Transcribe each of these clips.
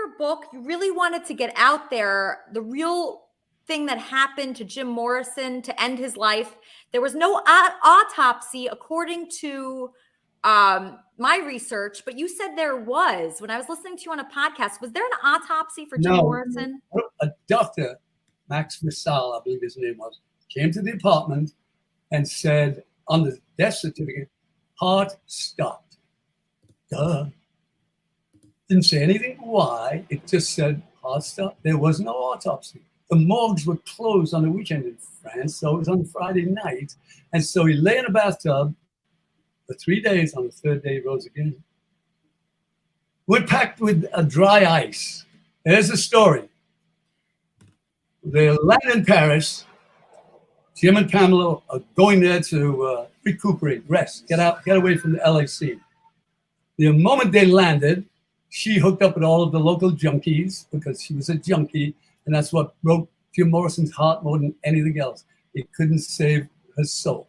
your book, you really wanted to get out there the real thing that happened to Jim Morrison to end his life. There was no autopsy, according to my research, but you said there was. When I was listening to you on a podcast, was there an autopsy for Jim Morrison? A doctor, Max Visal, I believe his name was, came to the apartment and said on the death certificate, heart stopped. Duh. Didn't say anything why. It just said heart stopped. There was no autopsy. The morgues were closed on the weekend in France, so it was on Friday night. And so he lay in a bathtub for 3 days. On the third day, he rose again. We're packed with a dry ice. There's the story. They land in Paris. Jim and Pamela are going there to recuperate, rest, get away from the LAC. The moment they landed, she hooked up with all of the local junkies because she was a junkie, and that's what broke Jim Morrison's heart more than anything else. It couldn't save her soul.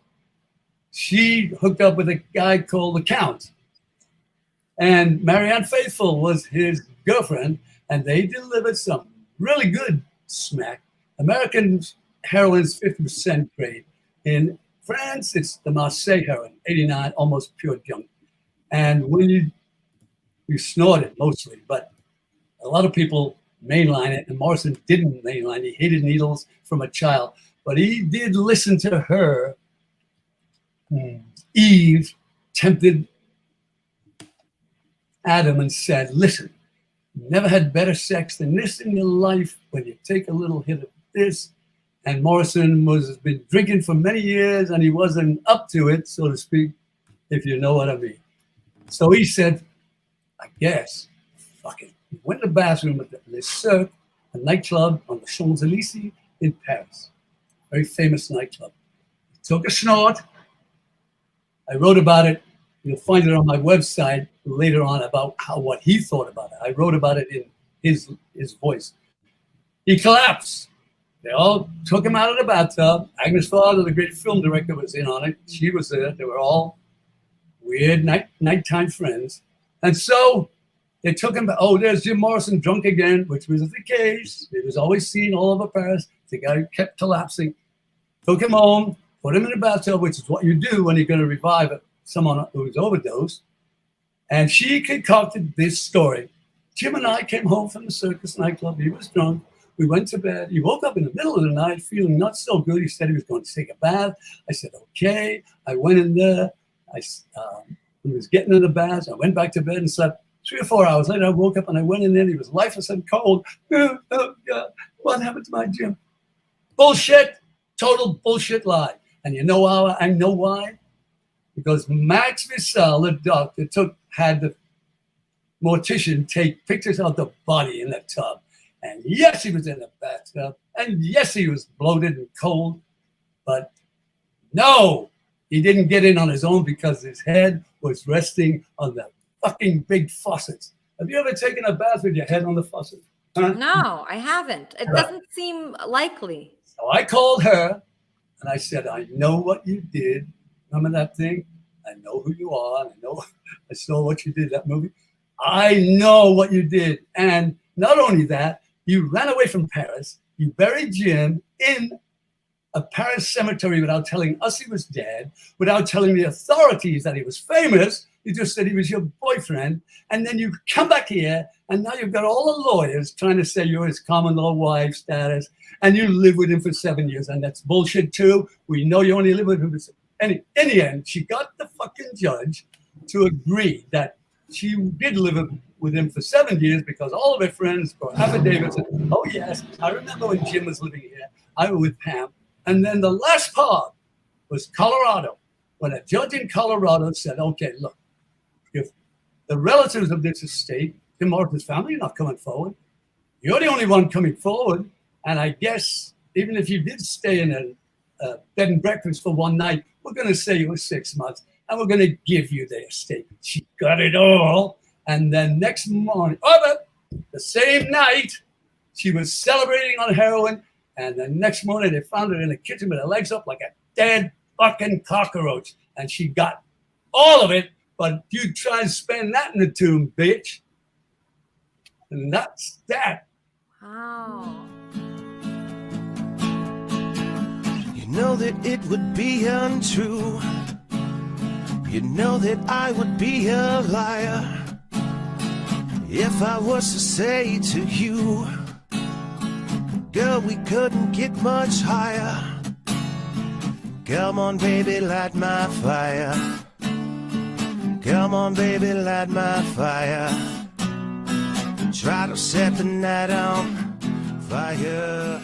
She hooked up with a guy called the Count, and Marianne Faithfull was his girlfriend, and they delivered some really good smack. American heroin's 50% grade. In France, it's the Marseille heroin, 89, almost pure junk. And when you snort it mostly, but a lot of people mainline it, and Morrison didn't mainline. He hated needles from a child, but he did listen to her. Eve tempted Adam and said, listen, you never had better sex than this in your life when you take a little hit of this. And Morrison has been drinking for many years, and he wasn't up to it, so to speak, if you know what I mean. So he said, I guess, fuck it. He went to the bathroom at Le Cirque, a nightclub on the Champs-Élysées in Paris. Very famous nightclub. He took a snort. I wrote about it. You'll find it on my website later on about what he thought about it. I wrote about it in his voice. He collapsed. They all took him out of the bathtub. Agnes Varda, the great film director, was in on it. She was there. They were all weird nighttime friends. And so they took him back. Oh, there's Jim Morrison drunk again, which was the case. He was always seen all over Paris. The guy kept collapsing. Took him home, put him in the bathtub, which is what you do when you're going to revive someone who's overdosed. And she concocted this story. Jim and I came home from the Circus nightclub. He was drunk. We went to bed. He woke up in the middle of the night feeling not so good. He said he was going to take a bath. I said, okay. I went in there. He was getting in the bath. I went back to bed and slept. 3 or 4 hours later, I woke up and I went in there. He was lifeless and cold. Oh, God. What happened to my Jim? Bullshit. Total bullshit lie. And you know how I know why? Because Max Visal, the doctor, had the mortician take pictures of the body in the tub. And yes, he was in the bathtub. And yes, he was bloated and cold. But no, he didn't get in on his own because his head was resting on the fucking big faucets. Have you ever taken a bath with your head on the faucet? Huh? No, I haven't. It doesn't seem likely. So I called her and I said, I know what you did. Remember that thing? I know who you are. I saw what you did, that movie. I know what you did. And not only that, you ran away from Paris. You buried Jim in a Paris cemetery without telling us he was dead, without telling the authorities that he was famous. You just said he was your boyfriend. And then you come back here, and now you've got all the lawyers trying to say you're his common law wife status, and you live with him for 7 years. And that's bullshit, too. We know you only live with him for 7 years. In the end, she got the fucking judge to agree that she did live with him for 7 years because all of her friends brought affidavits. And, oh, yes, I remember when Jim was living here. I was with Pam. And then the last part was Colorado, when a judge in Colorado said, okay, look, if the relatives of this estate, Jim Morrison's family, are not coming forward, you're the only one coming forward. And I guess even if you did stay in a bed and breakfast for one night, we're going to say it was 6 months, and we're going to give you the estate. She got it all. And then next morning, the same night, she was celebrating on heroin. And the next morning, they found her in the kitchen with her legs up like a dead fucking cockroach. And she got all of it, but you try and spend that in the tomb, bitch. And that's that. Wow. You know that it would be untrue. You know that I would be a liar if I was to say to you, girl, we couldn't get much higher. Come on, baby, light my fire. Come on, baby, light my fire. Try to set the night on fire.